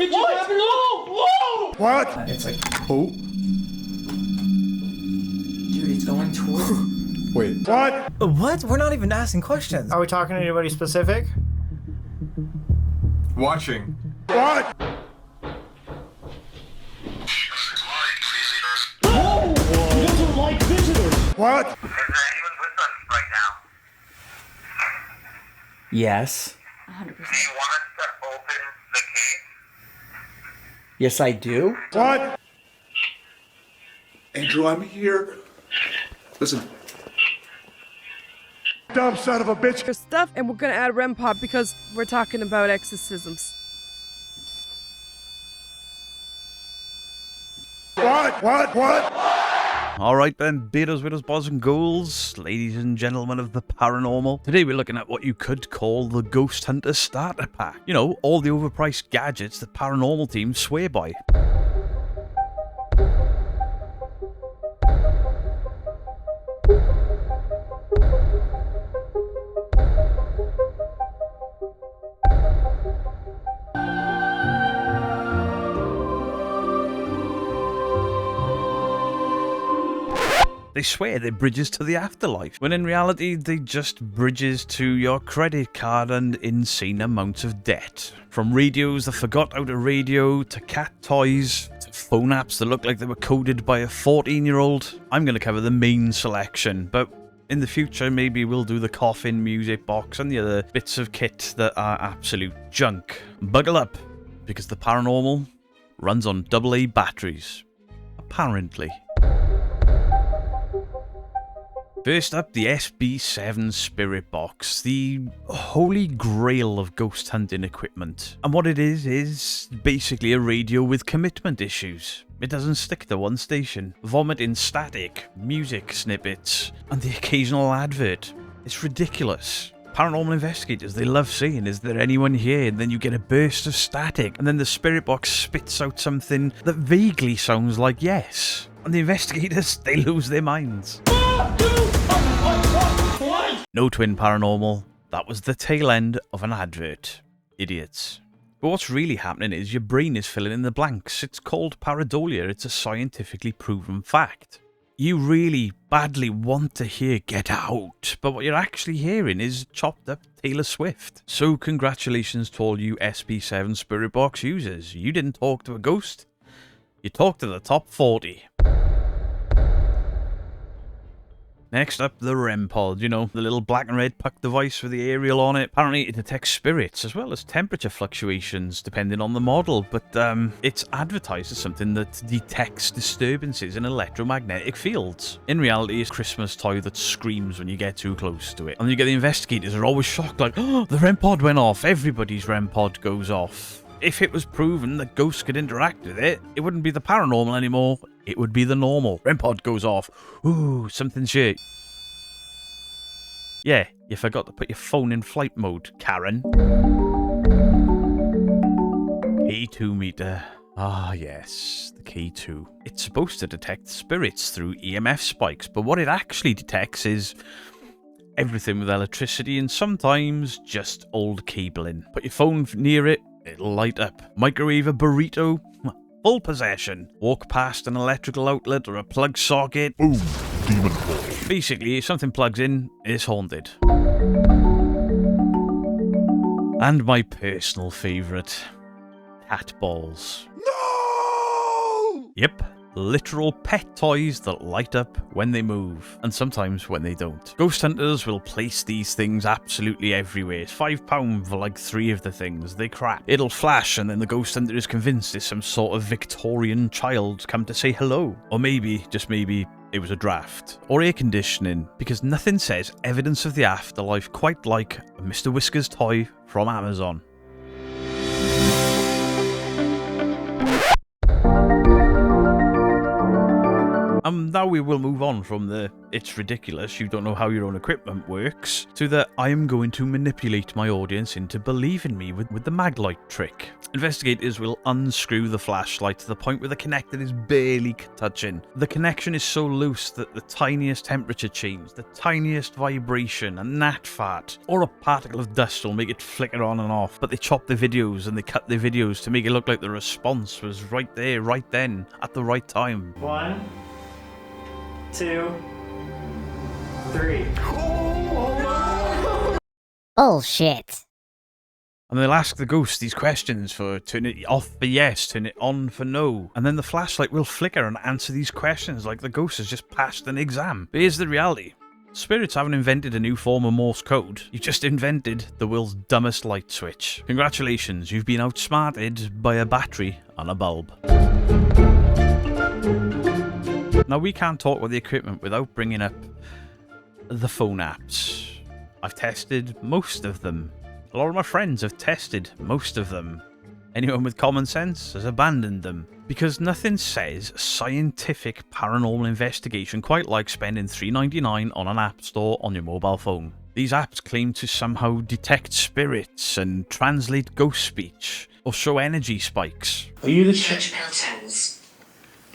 It just happened. Whoa! What? It's like, Who? dude, it's going toward... Wait. What? What? We're not even asking questions. Are we talking to anybody specific? Watching. What? Whoa! He doesn't like visitors. What? Is there anyone with us right now? Yes. 100%. Do you want us to open the case? Yes, I do. What? Andrew, I'm here. Listen. Dumb son of a bitch. Your stuff, and we're gonna add REM pod because we're talking about exorcisms. What? Alright then, beaters, widows, boys and ghouls, ladies and gentlemen of the paranormal. Today we're looking at what you could call the Ghost Hunter Starter Pack. You know, all the overpriced gadgets that paranormal teams swear by. They swear they're bridges to the afterlife, when in reality they're just bridges to your credit card and insane amounts of debt. From radios that forgot how to radio, to cat toys, to phone apps that look like they were coded by a 14-year-old. I'm going to cover the main selection, but in the future maybe we'll do the coffin, music box and the other bits of kit that are absolute junk. Buckle up, because the paranormal runs on AA batteries. Apparently. First up, the SB7 Spirit Box, the holy grail of ghost hunting equipment. And what it is basically a radio with commitment issues. It doesn't stick to one station. Vomiting static, music snippets, and the occasional advert. It's ridiculous. Paranormal investigators, they love saying, "Is there anyone here?" And then you get a burst of static, and then the Spirit Box spits out something that vaguely sounds like yes. And the investigators, they lose their minds. No twin paranormal. That was the tail end of an advert. Idiots. But what's really happening is your brain is filling in the blanks. It's called pareidolia. It's a scientifically proven fact. You really badly want to hear "Get Out," but what you're actually hearing is chopped up Taylor Swift. So congratulations to all you SB7 Spirit Box users. You didn't talk to a ghost. You talked to the top 40. Next up, the REM Pod, you know, the little black and red puck device with the aerial on it. Apparently it detects spirits as well as temperature fluctuations depending on the model, but it's advertised as something that detects disturbances in electromagnetic fields. In reality, it's a Christmas toy that screams when you get too close to it. And you get the investigators are always shocked like, "Oh, the REM Pod went off." Everybody's REM Pod goes off. If it was proven that ghosts could interact with it, it wouldn't be the paranormal anymore. It would be the normal. REM Pod goes off. Ooh, something's here. Yeah, you forgot to put your phone in flight mode, Karen. K2 meter. Ah, yes, the K2. It's supposed to detect spirits through EMF spikes, but what it actually detects is everything with electricity and sometimes just old cabling. Put your phone near it, it'll light up. Microwave a burrito, full possession. Walk past an electrical outlet or a plug socket. Boom. Demon ball. Basically, if something plugs in, it's haunted. And my personal favourite, cat balls. No! Yep. Literal pet toys that light up when they move, and sometimes when they don't. Ghost hunters will place these things absolutely everywhere. It's £5 for like 3 of the things. They crap. It'll flash and then the ghost hunter is convinced it's some sort of Victorian child come to say hello. Or maybe, just maybe, it was a draft. Or air conditioning, because nothing says evidence of the afterlife quite like a Mr. Whiskers toy from Amazon. Now we will move on from the "it's ridiculous, you don't know how your own equipment works" to the "I am going to manipulate my audience into believing me with the Maglight trick." Investigators will unscrew the flashlight to the point where the connector is barely touching. The connection is so loose that the tiniest temperature change, the tiniest vibration, a gnat fart, or a particle of dust will make it flicker on and off. But they chop the videos and they cut the videos to make it look like the response was right there, right then, at the right time. 1, 2, 3. Bullshit. And they'll ask the ghost these questions for turn it off for yes, turn it on for no. And then the flashlight will flicker and answer these questions like the ghost has just passed an exam. But here's the reality. Spirits haven't invented a new form of Morse code. You just invented the world's dumbest light switch. Congratulations, you've been outsmarted by a battery on a bulb. Now we can't talk about the equipment without bringing up the phone apps. I've tested most of them. A lot of my friends have tested most of them. Anyone with common sense has abandoned them. Because nothing says scientific paranormal investigation quite like spending $3.99 on an app store on your mobile phone. These apps claim to somehow detect spirits and translate ghost speech, or show energy spikes. Are you the Church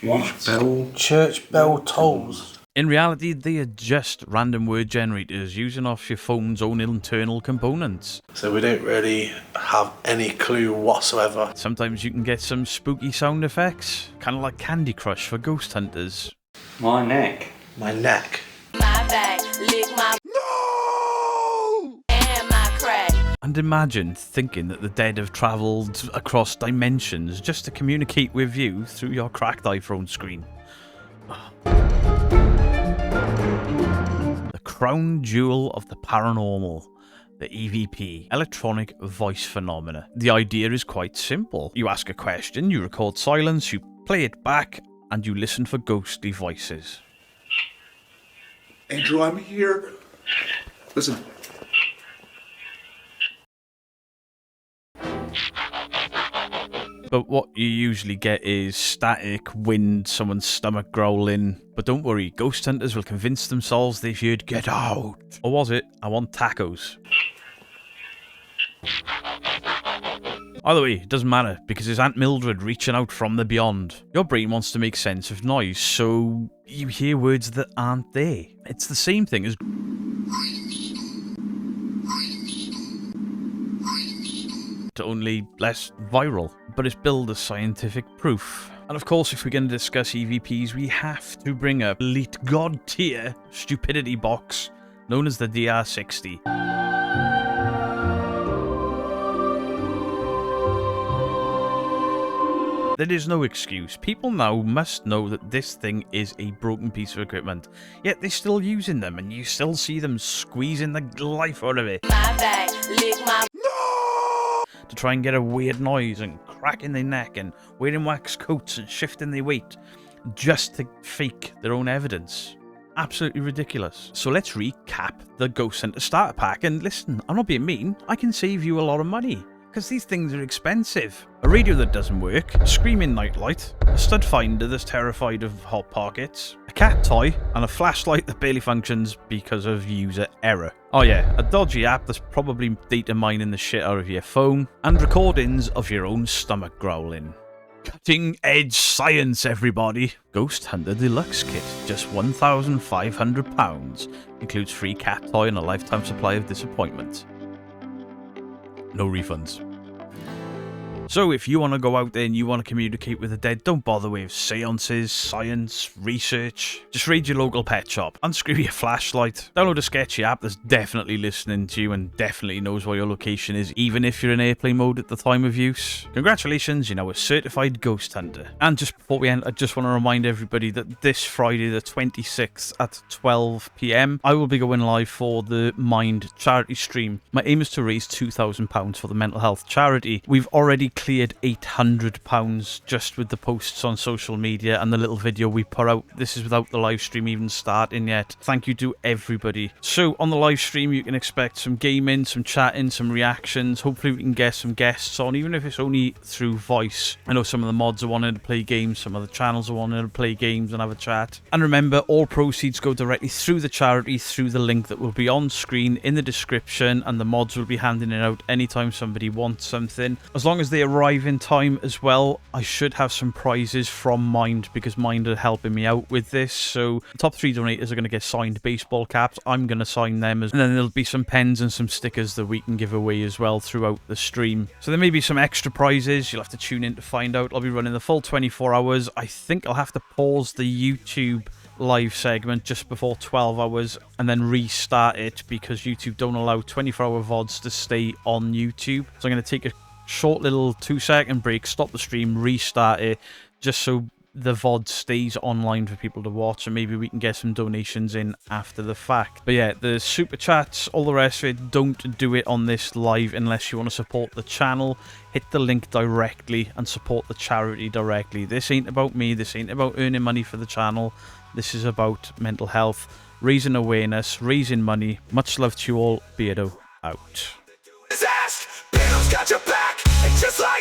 bell tolls. church bell tolls? In reality, they are just random word generators using off your phone's own internal components. So we don't really have any clue whatsoever. Sometimes you can get some spooky sound effects, kind of like Candy Crush for ghost hunters. My neck. My neck. My back, lick my No! and my crack. And imagine thinking that the dead have travelled across dimensions just to communicate with you through your cracked iPhone screen. The crown jewel of the paranormal, the EVP, electronic voice phenomena. The idea is quite simple. You ask a question, you record silence, you play it back, and you listen for ghostly voices. Andrew, I'm here. Listen. But what you usually get is static, wind, someone's stomach growling. But don't worry, ghost hunters will convince themselves they've heard "get out." Or was it, "I want tacos"? Either way, it doesn't matter, because it's Aunt Mildred reaching out from the beyond. Your brain wants to make sense of noise, so you hear words that aren't there. It's the same thing as only less viral, but it's billed as scientific proof. And of course, if we're going to discuss EVPs, we have to bring up elite god tier stupidity box known as the DR60. There is no excuse. People now must know that this thing is a broken piece of equipment, yet they're still using them, and you still see them squeezing the life out of it My back, lick my to try and get a weird noise and cracking their neck and wearing wax coats and shifting their weight just to fake their own evidence. Absolutely ridiculous. So let's recap the Ghost Hunter starter pack, and listen, I'm not being mean, I can save you a lot of money. Because these things are expensive. A radio that doesn't work, a screaming nightlight, a stud finder that's terrified of hot pockets, a cat toy, and a flashlight that barely functions because of user error. Oh yeah, a dodgy app that's probably data mining the shit out of your phone, and recordings of your own stomach growling. Cutting edge science, everybody! Ghost Hunter Deluxe Kit, just £1,500. Includes free cat toy and a lifetime supply of disappointment. No refunds. So if you want to go out there and you want to communicate with the dead, don't bother with seances, science, research. Just raid your local pet shop, unscrew your flashlight, download a sketchy app that's definitely listening to you and definitely knows where your location is, even if you're in airplane mode at the time of use. Congratulations, you're now a certified ghost hunter. And just before we end, I just want to remind everybody that this Friday the 26th at 12 PM, I will be going live for the Mind charity stream. My aim is to raise £2,000 for the mental health charity. We've already cleared £800 just with the posts on social media and the little video we put out. This is without the live stream even starting yet. Thank you to everybody. So on the live stream, you can expect some gaming, some chatting, some reactions. Hopefully we can get some guests on, even if it's only through voice. I know some of the mods are wanting to play games, some other channels are wanting to play games and have a chat. And remember, all proceeds go directly through the charity, through the link that will be on screen in the description, and the mods will be handing it out anytime somebody wants something. As long as they arrive in time as well, I should have some prizes from Mind, because Mind are helping me out with this. So the top 3 donators are going to get signed baseball caps. I'm going to sign them, and then there'll be some pens and some stickers that we can give away as well throughout the stream. So there may be some extra prizes. You'll have to tune in to find out. I'll be running the full 24 hours. I think I'll have to pause the YouTube live segment just before 12 hours and then restart it, because YouTube don't allow 24-hour VODs to stay on YouTube. So I'm going to take a short little 2-second break, stop the stream, restart it, just so the VOD stays online for people to watch, and maybe we can get some donations in after the fact. But yeah, the super chats, all the rest of it, don't do it on this live unless you want to support the channel. Hit the link directly and support the charity directly. This ain't about me, this ain't about earning money for the channel. This is about mental health, raising awareness, raising money. Much love to you all. Beardo out. Got your back, and just like